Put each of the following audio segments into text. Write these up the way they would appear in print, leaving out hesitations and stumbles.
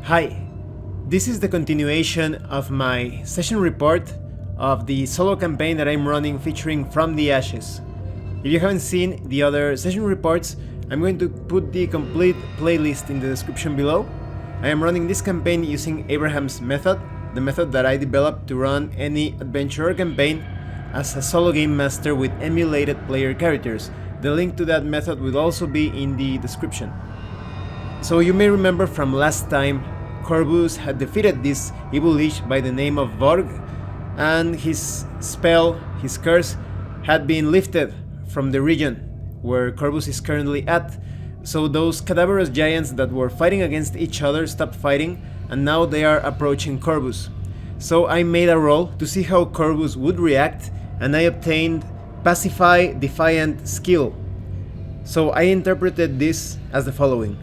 Hi, this is the continuation of my session report of the solo campaign that I'm running featuring From the Ashes. If you haven't seen the other session reports, I'm going to put the complete playlist in the description below. I am running this campaign using Abraham's method, the method that I developed to run any adventure or campaign as a solo game master with emulated player characters. The link to that method will also be in the description. So you may remember from last time, Corvus had defeated this evil lich by the name of Vorg, and his spell, his curse, had been lifted from the region where Corvus is currently at. So those cadaverous giants that were fighting against each other stopped fighting, and now they are approaching Corvus. So I made a roll to see how Corvus would react, and I obtained Pacify Defiant skill. So I interpreted this as the following.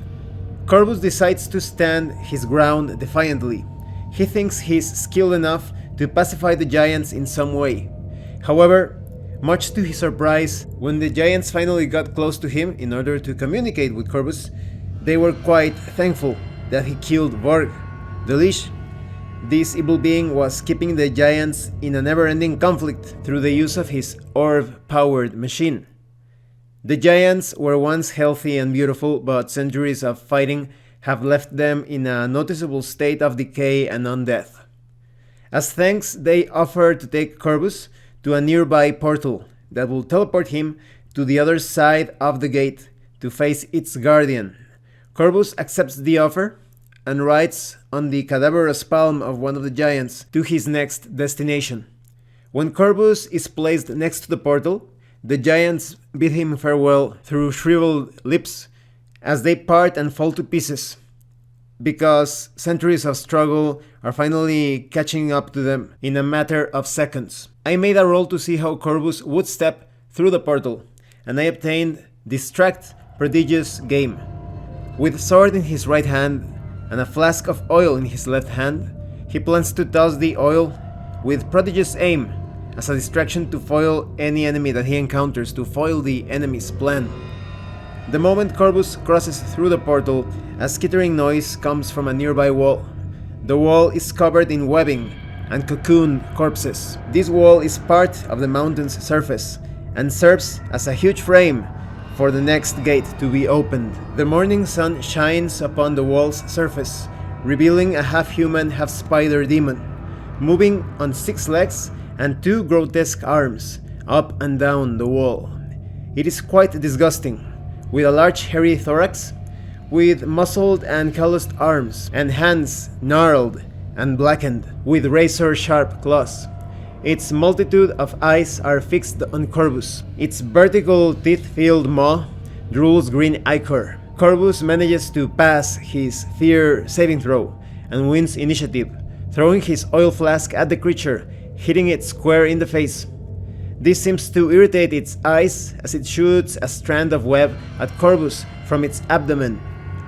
Corvus decides to stand his ground defiantly. He thinks he's skilled enough to pacify the giants in some way. However, much to his surprise, when the giants finally got close to him in order to communicate with Corvus, they were quite thankful that he killed Vorg, the lich. This evil being was keeping the giants in a never-ending conflict through the use of his orb-powered machine. The giants were once healthy and beautiful, but centuries of fighting have left them in a noticeable state of decay and undeath. As thanks, they offer to take Corvus to a nearby portal that will teleport him to the other side of the gate to face its guardian. Corvus accepts the offer and rides on the cadaverous palm of one of the giants to his next destination. When Corvus is placed next to the portal, the giants bid him farewell through shriveled lips as they part and fall to pieces, because centuries of struggle are finally catching up to them in a matter of seconds. I made a roll to see how Corvus would step through the portal, and I obtained Distract Prodigious Game. With sword in his right hand and a flask of oil in his left hand, he plans to toss the oil with prodigious aim as a distraction to foil any enemy that he encounters, to foil the enemy's plan. The moment Corvus crosses through the portal, a skittering noise comes from a nearby wall. The wall is covered in webbing and cocooned corpses. This wall is part of the mountain's surface and serves as a huge frame for the next gate to be opened. The morning sun shines upon the wall's surface, revealing a half-human, half-spider demon, moving on 6 legs and 2 grotesque arms, up and down the wall. It is quite disgusting, with a large hairy thorax, with muscled and calloused arms, and hands gnarled and blackened, with razor-sharp claws. Its multitude of eyes are fixed on Corvus. Its vertical teeth-filled maw drools green ichor. Corvus manages to pass his fear saving throw and wins initiative, throwing his oil flask at the creature, hitting it square in the face. This seems to irritate its eyes as it shoots a strand of web at Corvus from its abdomen,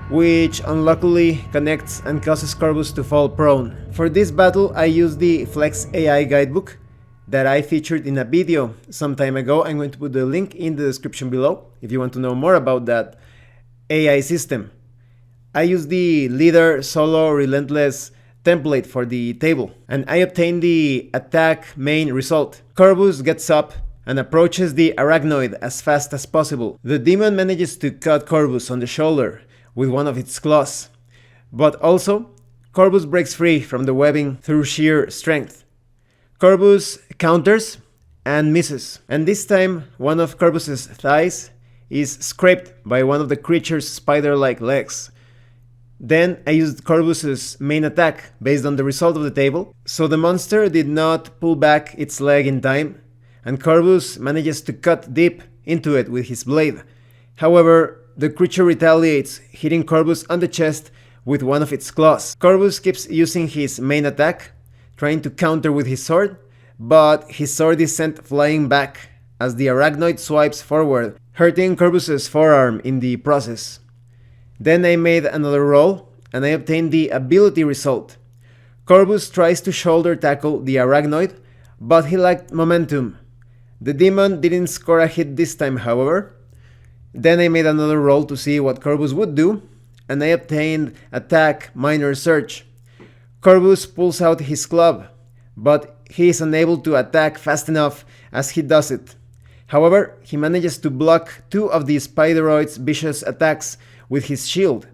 which unluckily connects and causes Corvus to fall prone. For this battle, I used the Flex AI Guidebook that I featured in a video some time ago. I'm going to put the link in the description below if you want to know more about that AI system. I used the Leader Solo Relentless template for the table, and I obtained the attack main result. Corvus gets up and approaches the arachnoid as fast as possible. The demon manages to cut Corvus on the shoulder with one of its claws, but also Corvus breaks free from the webbing through sheer strength. Corvus counters and misses, and this time one of Corvus's thighs is scraped by one of the creature's spider-like legs. Then I used Corvus's main attack based on the result of the table, so the monster did not pull back its leg in time, and Corvus manages to cut deep into it with his blade. However, the creature retaliates, hitting Corvus on the chest with one of its claws. Corvus keeps using his main attack, trying to counter with his sword, but his sword is sent flying back as the arachnoid swipes forward, hurting Corvus's forearm in the process. Then I made another roll, and I obtained the ability result. Corvus tries to shoulder tackle the arachnoid, but he lacked momentum. The demon didn't score a hit this time, however. Then I made another roll to see what Corvus would do, and I obtained Attack Minor Search. Corvus pulls out his club, but he is unable to attack fast enough as he does it. However, he manages to block two of the Spideroid's vicious attacks with his shield.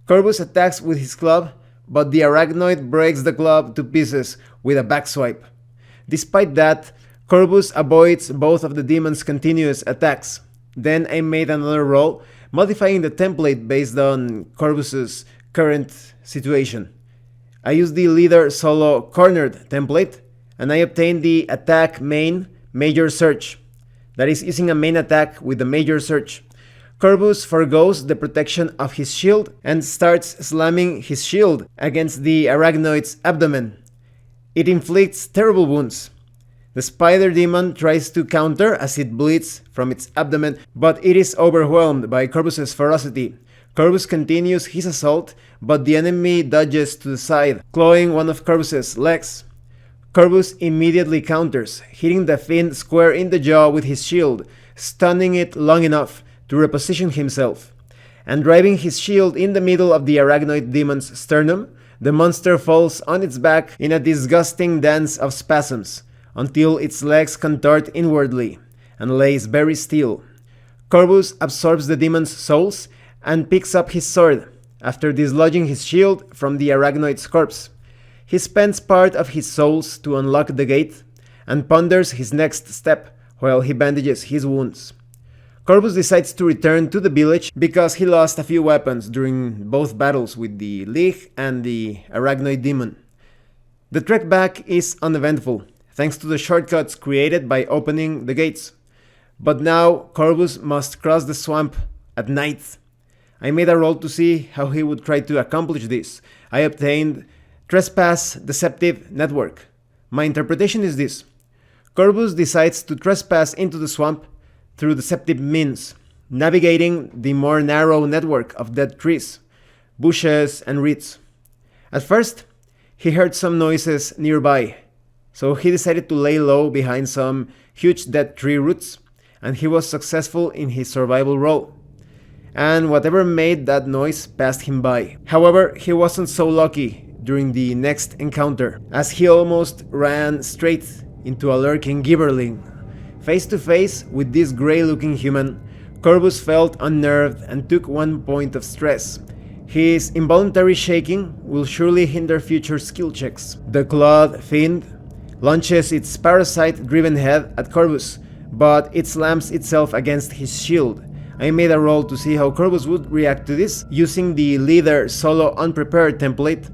Corvus attacks with his club, but the Arachnoid breaks the club to pieces with a backswipe. Despite that, Corvus avoids both of the demon's continuous attacks. Then I made another roll, modifying the template based on Corvus's current situation. I used the leader solo cornered template, and I obtained the attack main major search. That is, using a main attack with the major search. Corvus forgoes the protection of his shield and starts slamming his shield against the Arachnoid's abdomen. It inflicts terrible wounds. The spider demon tries to counter as it bleeds from its abdomen, but it is overwhelmed by Corvus's ferocity. Corvus continues his assault, but the enemy dodges to the side, clawing one of Corvus's legs. Corvus immediately counters, hitting the fiend square in the jaw with his shield, stunning it long enough to reposition himself. And driving his shield in the middle of the Arachnoid demon's sternum, the monster falls on its back in a disgusting dance of spasms, until its legs contort inwardly, and lays very still. Corvus absorbs the demon's souls and picks up his sword, after dislodging his shield from the Arachnoid's corpse. He spends part of his souls to unlock the gate, and ponders his next step while he bandages his wounds. Corvus decides to return to the village because he lost a few weapons during both battles with the League and the Arachnoid demon. The trek back is uneventful, thanks to the shortcuts created by opening the gates. But now Corvus must cross the swamp at night. I made a roll to see how he would try to accomplish this. I obtained Trespass Deceptive Network. My interpretation is this: Corvus decides to trespass into the swamp through deceptive means, navigating the more narrow network of dead trees, bushes, and reeds. At first, he heard some noises nearby, so he decided to lay low behind some huge dead tree roots, and he was successful in his survival roll. And whatever made that noise passed him by. However, he wasn't so lucky during the next encounter, as he almost ran straight into a lurking Gibberling. Face to face with this grey-looking human, Corvus felt unnerved and took 1 point of stress. His involuntary shaking will surely hinder future skill checks. The clawed fiend launches its parasite-driven head at Corvus, but it slams itself against his shield. I made a roll to see how Corvus would react to this, using the leader solo unprepared template.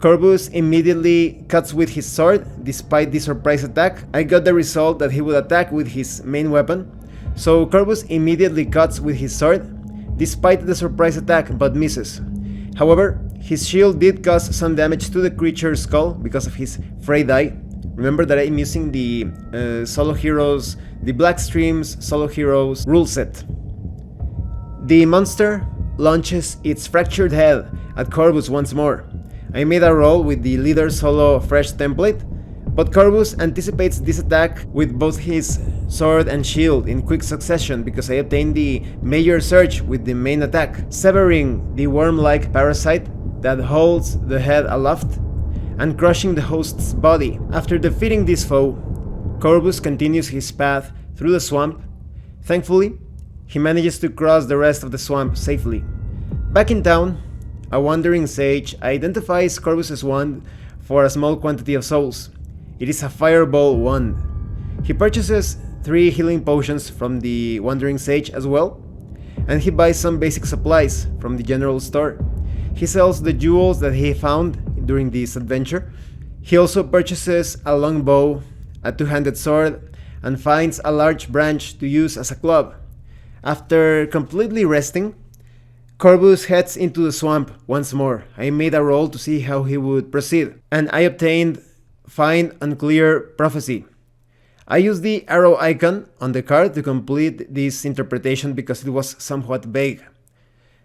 Corvus immediately cuts with his sword, despite the surprise attack. I got the result that he would attack with his main weapon, so Corvus immediately cuts with his sword, despite the surprise attack, but misses. However, his shield did cause some damage to the creature's skull because of his frayed eye. Remember that I'm using the Solo Heroes, the Black Streams Solo Heroes rule set. The monster launches its fractured head at Corvus once more. I made a roll with the leader solo fresh template, but Corvus anticipates this attack with both his sword and shield in quick succession because I obtained the major surge with the main attack, severing the worm-like parasite that holds the head aloft and crushing the host's body. After defeating this foe, Corvus continues his path through the swamp. Thankfully, he manages to cross the rest of the swamp safely. Back in town, a wandering sage identifies Corvus's wand for a small quantity of souls. It is a fireball wand. He purchases 3 healing potions from the wandering sage as well, and he buys some basic supplies from the general store. He sells the jewels that he found during this adventure. He also purchases a long bow, a 2-handed sword, and finds a large branch to use as a club. After completely resting, Corvus heads into the swamp once more. I made a roll to see how he would proceed, and I obtained Find Unclear Prophecy. I used the arrow icon on the card to complete this interpretation because it was somewhat vague.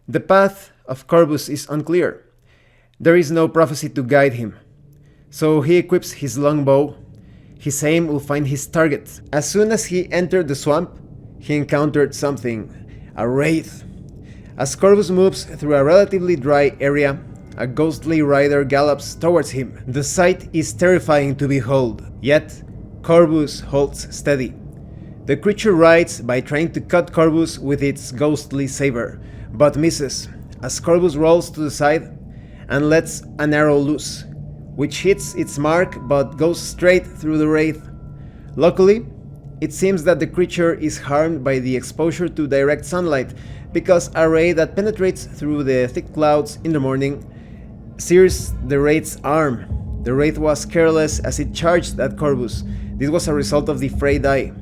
The path of Corvus is unclear. There is no prophecy to guide him. So he equips his longbow. His aim will find his target. As soon as he entered the swamp, he encountered something, a wraith. As Corvus moves through a relatively dry area, a ghostly rider gallops towards him. The sight is terrifying to behold, yet Corvus holds steady. The creature rides by trying to cut Corvus with its ghostly saber, but misses, as Corvus rolls to the side and lets an arrow loose, which hits its mark but goes straight through the wraith. Luckily, it seems that the creature is harmed by the exposure to direct sunlight, because a ray that penetrates through the thick clouds in the morning sears the wraith's arm. The wraith was careless as it charged at Corvus. This was a result of the frayed eye.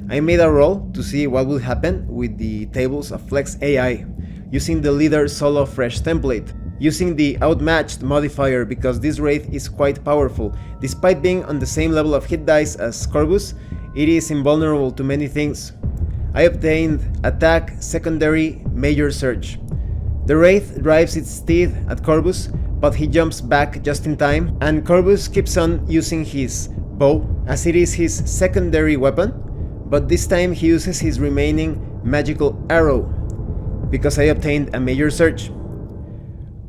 I made a roll to see what would happen with the tables of Flex AI, using the Leader Solo Fresh template, using the Outmatched modifier because this wraith is quite powerful. Despite being on the same level of hit dice as Corvus, it is invulnerable to many things. I obtained Attack, Secondary, Major Surge. The wraith drives its teeth at Corvus, but he jumps back just in time, and Corvus keeps on using his bow, as it is his secondary weapon, but this time he uses his remaining magical arrow, because I obtained a Major Surge.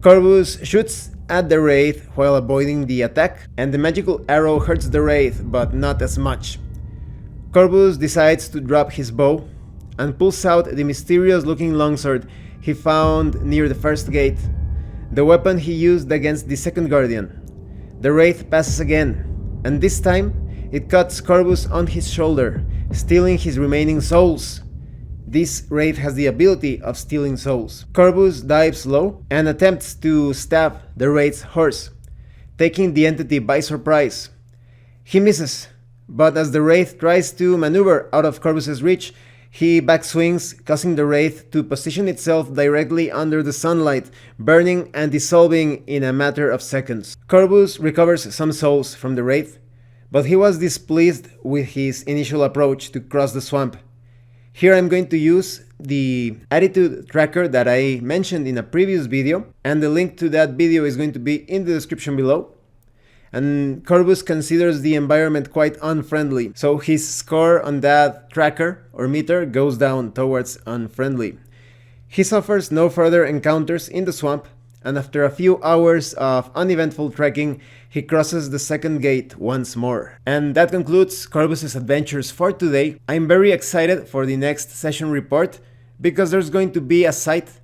Corvus shoots at the wraith while avoiding the attack, and the magical arrow hurts the wraith, but not as much. Corvus decides to drop his bow and pulls out the mysterious looking longsword he found near the first gate, the weapon he used against the second guardian. The wraith passes again, and this time it cuts Corvus on his shoulder, stealing his remaining souls. This wraith has the ability of stealing souls. Corvus dives low and attempts to stab the wraith's horse, taking the entity by surprise. He misses, but as the wraith tries to maneuver out of Corvus's reach, he backswings, causing the wraith to position itself directly under the sunlight, burning and dissolving in a matter of seconds. Corvus recovers some souls from the wraith, but he was displeased with his initial approach to cross the swamp. Here I'm going to use the attitude tracker that I mentioned in a previous video, and the link to that video is going to be in the description below. And Corvus considers the environment quite unfriendly, so his score on that tracker or meter goes down towards unfriendly. He suffers no further encounters in the swamp, and after a few hours of uneventful trekking, he crosses the second gate once more. And that concludes Corvus's adventures for today. I'm very excited for the next session report, because there's going to be a site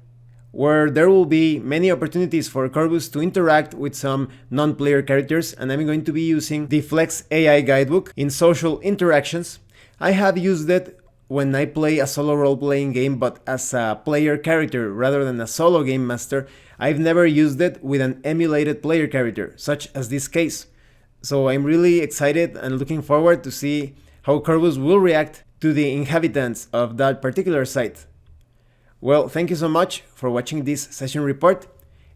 where there will be many opportunities for Corvus to interact with some non-player characters, and I'm going to be using the Flex AI Guidebook in social interactions. I have used it when I play a solo role-playing game, but as a player character rather than a solo game master. I've never used it with an emulated player character, such as this case. So I'm really excited and looking forward to see how Corvus will react to the inhabitants of that particular site. Well, thank you so much for watching this session report.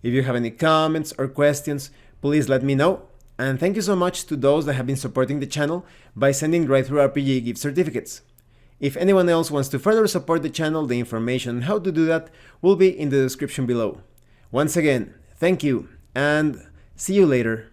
If you have any comments or questions, please let me know. And thank you so much to those that have been supporting the channel by sending Drive-Thru-RPG gift certificates. If anyone else wants to further support the channel, the information on how to do that will be in the description below. Once again, thank you, and see you later.